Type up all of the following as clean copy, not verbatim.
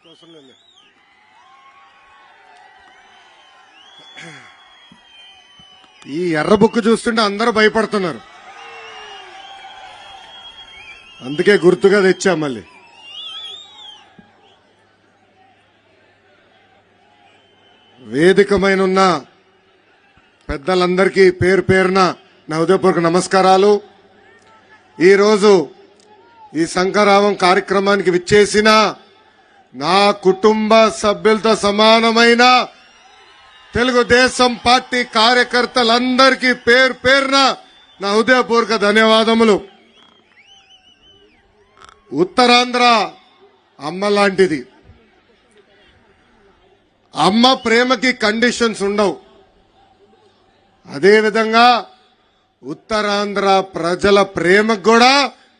మీకోసం లేదు. ఈ ఎర్ర బుక్ చూస్తుంటే అందరూ భయపడుతున్నారు, అందుకే గుర్తుగా తెచ్చా. మళ్ళీ వేదికమైన పెద్దలందరికీ పేరు పేరున నా హృదయపూర్వక నమస్కారాలు. ఈరోజు ఈ శంఖారావం కార్యక్రమానికి విచ్చేసిన నా కుటుంబ సభ్యులతో సమానమైన తెలుగుదేశం పార్టీ కార్యకర్తలందరికీ పేరు పేరున నా హృదయపూర్వక ధన్యవాదములు. ఉత్తరాంధ్ర అమ్మ లాంటిది. అమ్మ ప్రేమకి కండిషన్స్ ఉండవు. అదేవిధంగా ఉత్తరాంధ్ర ప్రజల ప్రేమకు కూడా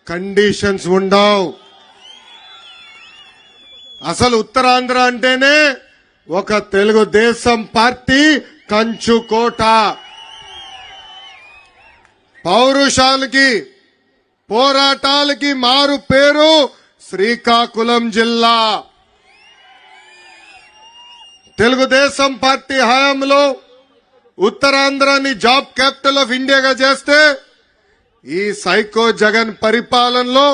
కండిషన్స్ ఉండవు. అసలు ఉత్తరాంధ్ర అంటేనే ఒక తెలుగుదేశం పార్టీ కంచుకోట. పౌరుషాలకి పోరాటాలకి మారు పేరు శ్రీకాకుళం జిల్లా. తెలుగుదేశం పార్టీ హయాంలో ఉత్తరాంధ్రాని జాబ్ క్యాపిటల్ ఆఫ్ ఇండియాగా చేస్తే ఈ సైకో జగన్ పరిపాలనలో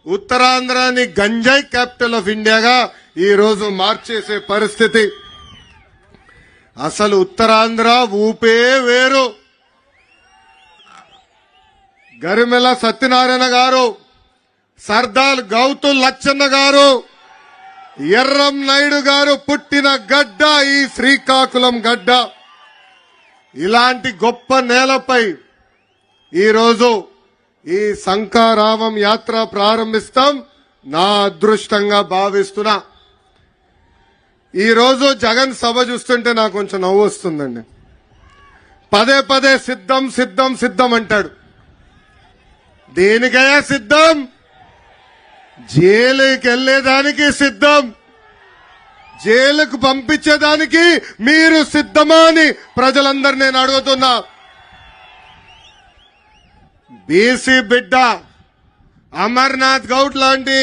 ఉత్తరాంధ్రాని గంజాయి క్యాపిటల్ ఆఫ్ ఇండియాగా ఈ రోజు మార్చేసే పరిస్థితి. అసలు ఉత్తరాంధ్ర ఊపే వేరు. గరిమెల సత్యనారాయణ గారు, సర్దార్ గౌతు లచ్చన్న గారు, ఎర్రం నాయుడు గారు పుట్టిన గడ్డ ఈ శ్రీకాకుళం గడ్డ. ఇలాంటి గొప్ప నేలపై ఈరోజు ఈ శంఖారావం యాత్ర ప్రారంభిస్తాం. నా అదృష్టంగా భావిస్తున్నా. ఈరోజు జగన్ సభ చూస్తుంటే నాకు కొంచెం నవ్వు వస్తుందండి. పదే పదే సిద్ధం సిద్ధం సిద్ధం అంటాడు. దేనికయ్యా సిద్ధం? జైలుకి వెళ్లేదానికి సిద్ధం. జైలుకు పంపించేదానికి మీరు సిద్ధమా అని ప్రజలందరూ నేను అడుగుతున్నా. బీసీ బిడ్డ అమర్నాథ్ గౌడ్ లాంటి